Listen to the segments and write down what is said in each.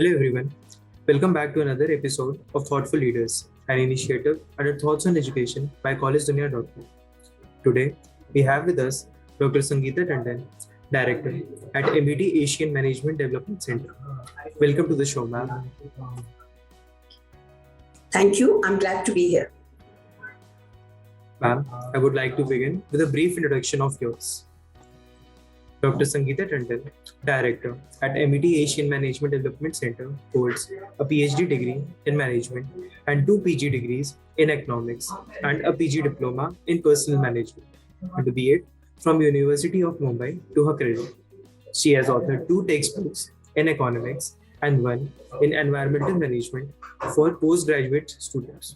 Hello everyone, welcome back to another episode of Thoughtful Leaders, an initiative under Thoughts on Education by CollegeDunia.com. Today, we have with us Dr. Sangeeta Tandon, Director at MET Asian Management Development Center. Welcome to the show, ma'am. Thank you. I'm glad to be here. Ma'am, I would like to begin with a brief introduction of yours. Dr. Sangeeta Tandon, Director at MET Asian Management Development Center, holds a PhD degree in management and 2 PG degrees in economics and a PG diploma in personal management and a B.Ed from University of Mumbai to her credit. She has authored 2 textbooks in economics and 1 in environmental management for postgraduate students.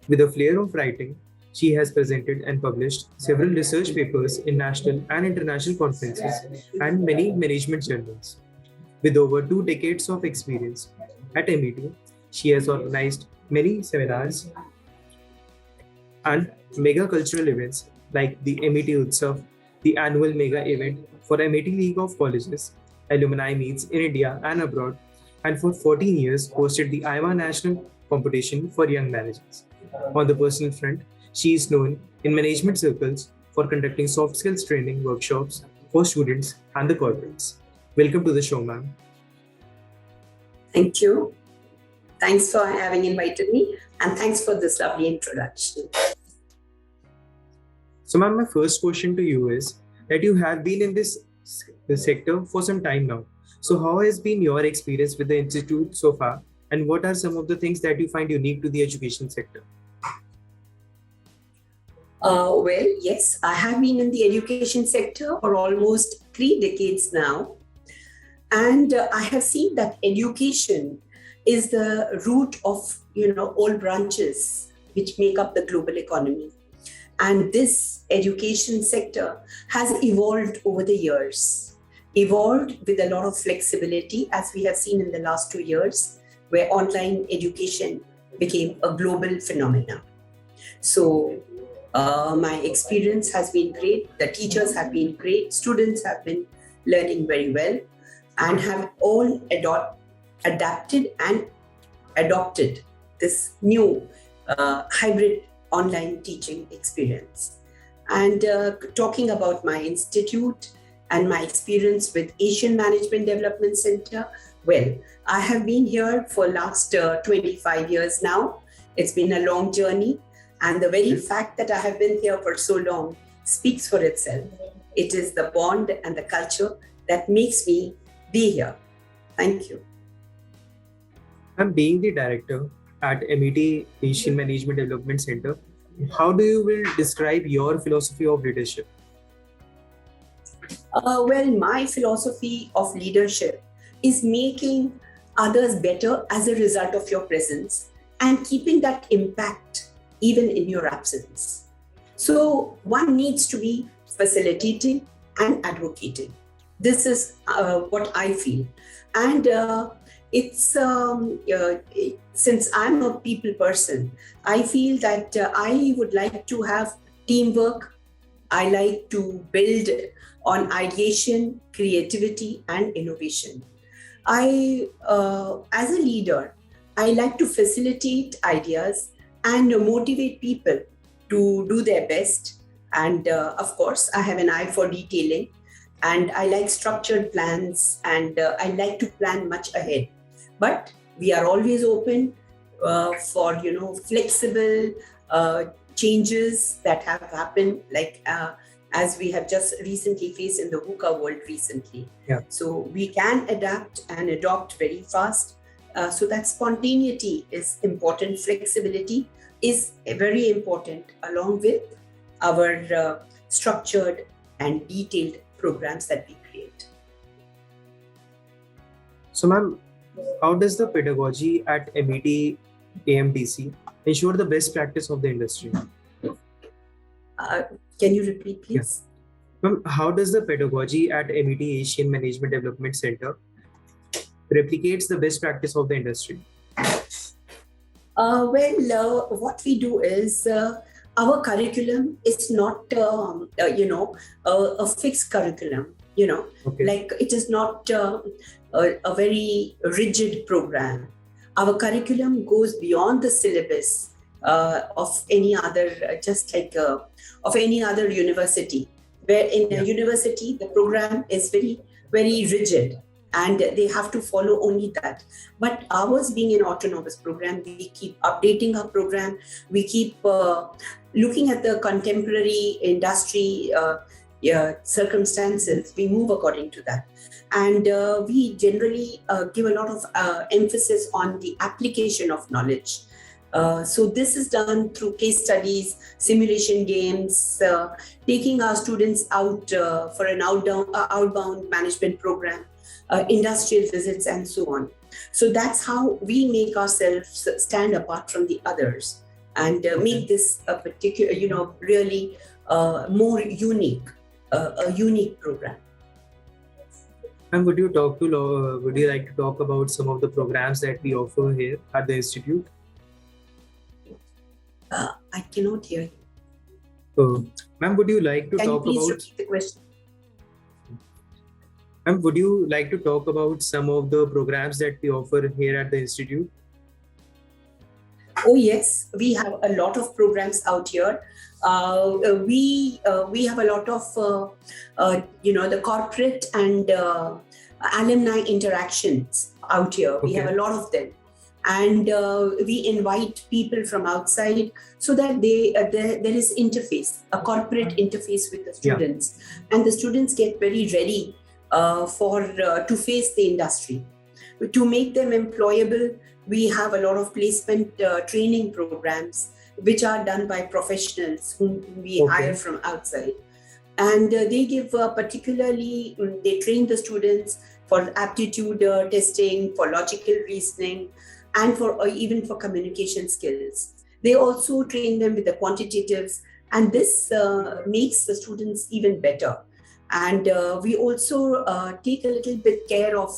With a flair of writing, she has presented and published several research papers in national and international conferences and many management journals. With over 2 decades of experience at MET, she has organized many seminars and mega cultural events like the MET Utsav, the annual mega event for MET League of Colleges, alumni meets in India and abroad, and for 14 years hosted the IMA National Competition for Young Managers. On the personal front, she is known in management circles for conducting soft skills training workshops for students and the corporates. Welcome to the show, ma'am. Thank you. Thanks for having invited me, and thanks for this lovely introduction. So, ma'am, my first question to you is that you have been in this sector for some time now. So, how has been your experience with the institute so far, and what are some of the things that you find unique to the education sector? Well, yes, I have been in the education sector for almost 3 decades now. And I have seen that education is the root of, all branches which make up the global economy. And this education sector has evolved over the years, evolved with a lot of flexibility, as we have seen in the last 2 years, where online education became a global phenomenon. So, my experience has been great. The teachers have been great. Students have been learning very well and have all adapted and adopted this new hybrid online teaching experience. And talking about my institute and my experience with Asian Management Development Center, well, I have been here for last 25 years now. It's been a long journey. And the very fact that I have been here for so long speaks for itself. It is the bond and the culture that makes me be here. Thank you. I'm being the director at MET Asian Management Development Center. How do you will describe your philosophy of leadership? Well, my philosophy of leadership is making others better as a result of your presence and keeping that impact even in your absence. So one needs to be facilitating and advocating. This is what I feel. And it's since I'm a people person, I feel that I would like to have teamwork. I like to build on ideation, creativity, and innovation. As a leader, I like to facilitate ideas and motivate people to do their best. And of course, I have an eye for detailing, and I like structured plans, and I like to plan much ahead. But we are always open for flexible changes that have happened, like as we have just recently faced in the VUCA world recently. Yeah. So we can adapt and adopt very fast. So that spontaneity is important. Flexibility is very important, along with our structured and detailed programs that we create. So, ma'am, how does the pedagogy at MET AMDC ensure the best practice of the industry? Can you repeat, please? Yeah. Ma'am, how does the pedagogy at MET Asian Management Development Center replicates the best practice of the industry? What we do is our curriculum is not, a fixed curriculum. Okay. like it is not a very rigid program. Our curriculum goes beyond the syllabus of any other, of any other university. Where in a university, the program is very, very rigid and they have to follow only that. But ours being an autonomous program, we keep updating our program. We keep looking at the contemporary industry circumstances. We move according to that. And we generally give a lot of emphasis on the application of knowledge. So this is done through case studies, simulation games, taking our students out for an outbound management program, industrial visits, and so on. So that's how we make ourselves stand apart from the others and make this a particular, really more unique, a unique program. And would you like to talk about some of the programs that we offer here at the institute? I cannot hear you. Ma'am, would you like to talk Please about? repeat the question. Ma'am, would you like to talk about some of the programs that we offer here at the institute? Oh yes, we have a lot of programs out here. We have a lot of the corporate and alumni interactions out here. We have a lot of them, and we invite people from outside so that there is interface, a corporate interface with the students, and the students get very ready to face the industry. To make them employable, we have a lot of placement training programs which are done by professionals whom we hire from outside. And they give they train the students for aptitude testing, for logical reasoning, and even for communication skills. They also train them with the quantitatives, and this makes the students even better. And we also take a little bit care of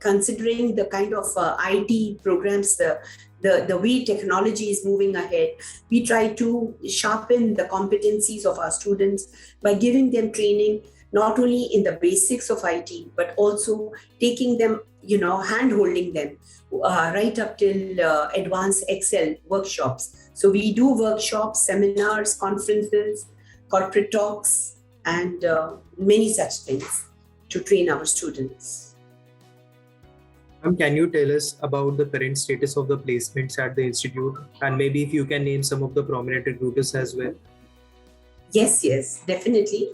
considering the kind of IT programs, the way technology is moving ahead. We try to sharpen the competencies of our students by giving them training, not only in the basics of IT, but also taking them, hand-holding them right up till advanced Excel workshops. So we do workshops, seminars, conferences, corporate talks, and many such things to train our students. Can you tell us about the current status of the placements at the institute, and maybe if you can name some of the prominent recruiters as well? Yes, definitely.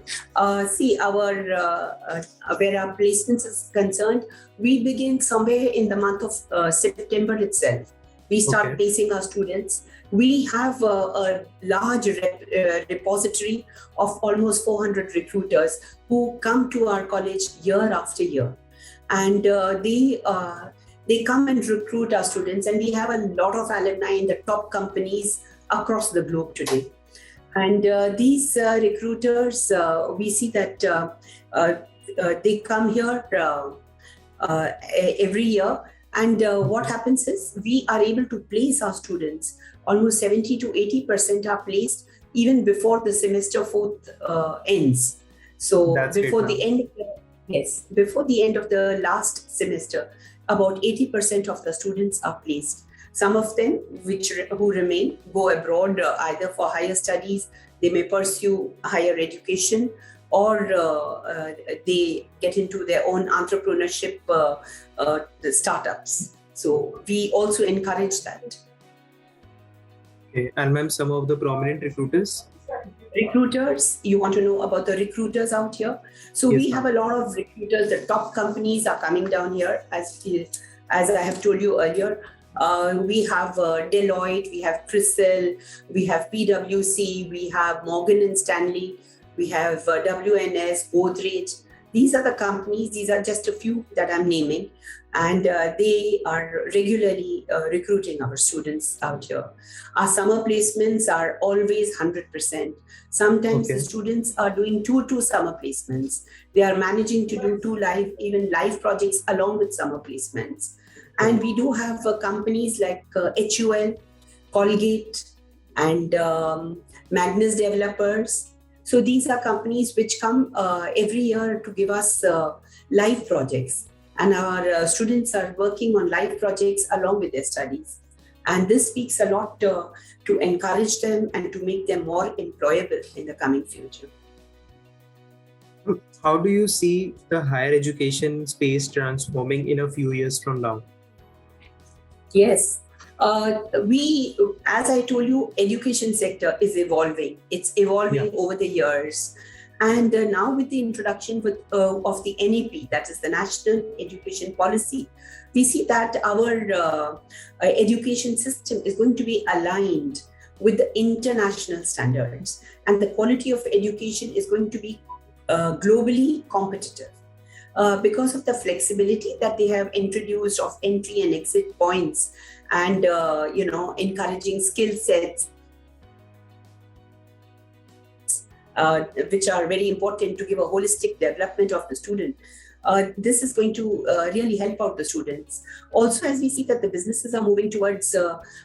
See, where our placements is concerned, we begin somewhere in the month of September itself. We start placing our students. We have a large repository of almost 400 recruiters who come to our college year after year. And they come and recruit our students. And we have a lot of alumni in the top companies across the globe today. And these recruiters, we see that they come here every year. And what happens is we are able to place our students. Almost 70 to 80% are placed even before the semester fourth ends. So before the end of the last semester, about 80% of the students are placed. Some of them who remain go abroad either for higher studies, they may pursue higher education, or they get into their own entrepreneurship startups. So we also encourage that. Okay. And ma'am, some of the prominent recruiters? Recruiters, you want to know about the recruiters out here? So we have a lot of recruiters. The top companies are coming down here, as I have told you earlier. We have Deloitte, we have CRISIL, we have PwC, we have Morgan and Stanley, we have WNS, Godrej. These are the companies, these are just a few that I'm naming, and they are regularly recruiting our students out here. Our summer placements are always 100%. Sometimes the students are doing two summer placements. They are managing to do even live projects along with summer placements. And we do have companies like HUL, Colgate, and Magnus Developers. So these are companies which come every year to give us live projects. And our students are working on live projects along with their studies. And this speaks a lot to encourage them and to make them more employable in the coming future. How do you see the higher education space transforming in a few years from now? Yes. As I told you, education sector is evolving. It's evolving over the years. And now with the introduction of the NEP, that is the National Education Policy, we see that our education system is going to be aligned with the international standards. And the quality of education is going to be globally competitive. Because of the flexibility that they have introduced of entry and exit points and encouraging skill sets which are very important to give a holistic development of the student. This is going to really help out the students. Also, as we see that the businesses are moving towards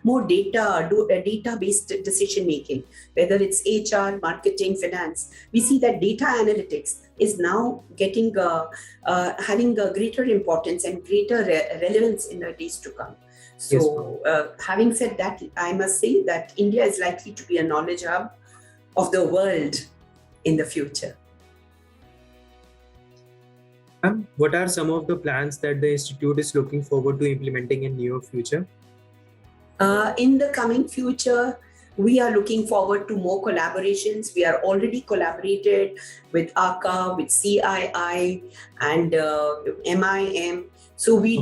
more data-based decision making, whether it's HR, marketing, finance, we see that data analytics is now getting having a greater importance and greater relevance in the days to come. So, having said that, I must say that India is likely to be a knowledge hub of the world in the future. What are some of the plans that the Institute is looking forward to implementing in near future? In the coming future, we are looking forward to more collaborations. We are already collaborated with ACA, with CII and MIM. So we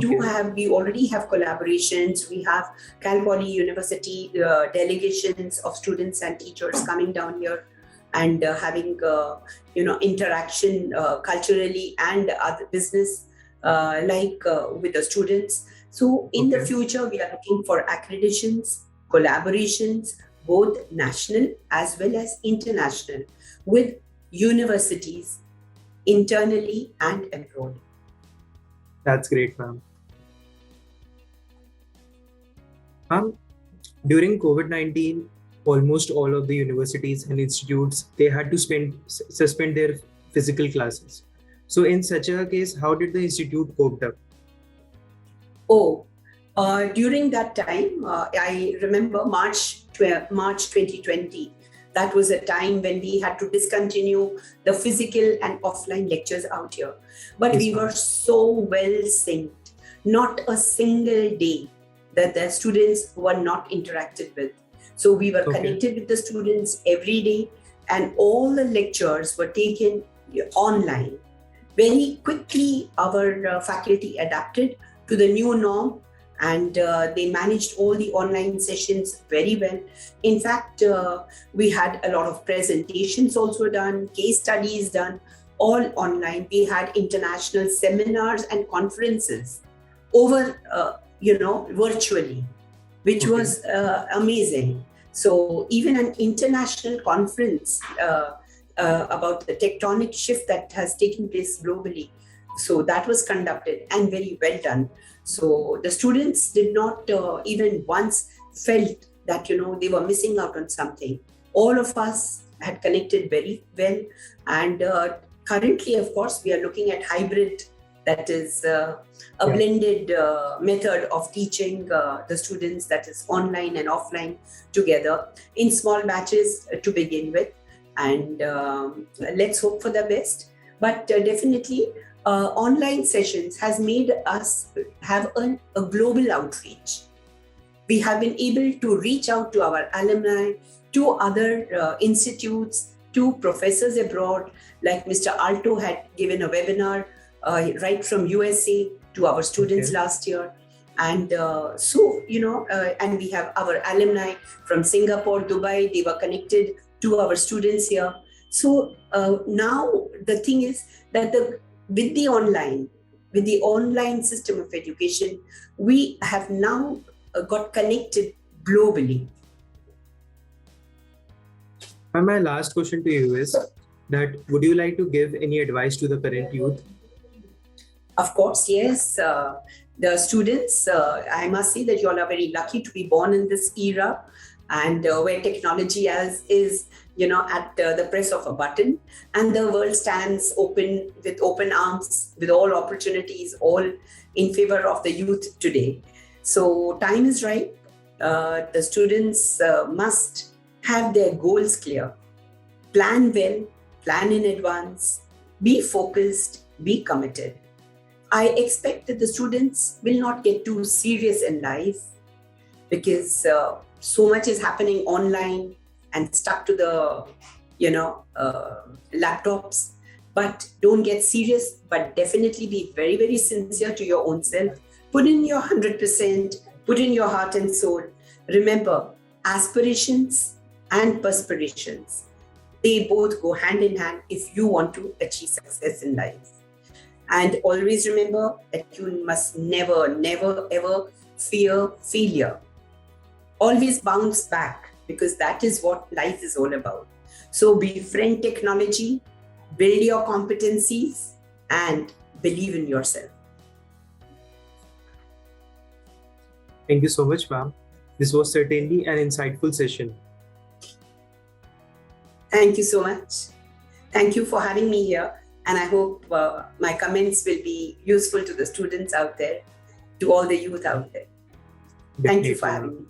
already have collaborations. We have Cal Poly University delegations of students and teachers coming down here and having interaction culturally and other business with the students. So in the future, we are looking for accreditations, collaborations, both national as well as international, with universities internally and abroad. That's great, ma'am. During COVID-19, almost all of the universities and institutes, they had to suspend their physical classes. So in such a case, how did the institute cope up? During that time, I remember March 2020. That was a time when we had to discontinue the physical and offline lectures out here. But we were so well synced, not a single day that the students were not interacted with. So we were connected with the students every day, and all the lectures were taken online. Very quickly, our faculty adapted to the new norm, and they managed all the online sessions very well. In fact, we had a lot of presentations also done, case studies done, all online. We had international seminars and conferences over, virtually, which was amazing. So even an international conference about the tectonic shift that has taken place globally, so that was conducted and very well done. So the students did not even once felt that, they were missing out on something. All of us had connected very well. And currently, of course, we are looking at hybrid, that is a blended method of teaching the students, that is online and offline together in small batches to begin with. And let's hope for the best. But definitely, online sessions has made us have a global outreach. We have been able to reach out to our alumni, to other institutes, to professors abroad, like Mr. Alto had given a webinar right from USA to our students last year. And and we have our alumni from Singapore, Dubai, they were connected to our students here. So now the thing is that with the online system of education, we have now got connected globally. And my last question to you is that would you like to give any advice to the current youth? Of course, yes. The students, I must say that you all are very lucky to be born in this era. and where technology is at the press of a button, and the world stands open with open arms, with all opportunities, all in favor of the youth today. So time is right. The students must have their goals clear, plan well, plan in advance, be focused, be committed. I expect that the students will not get too serious in life, because so much is happening online and stuck to the laptops. But don't get serious, but definitely be very, very sincere to your own self. Put in your 100%, put in your heart and soul. Remember, aspirations and perspirations, they both go hand in hand if you want to achieve success in life. And always remember that you must never, never, ever fear failure. Always bounce back, because that is what life is all about. So befriend technology, build your competencies, and believe in yourself. Thank you so much, ma'am. This was certainly an insightful session. Thank you so much. Thank you for having me here. And I hope my comments will be useful to the students out there, to all the youth out there. Thank you for having me.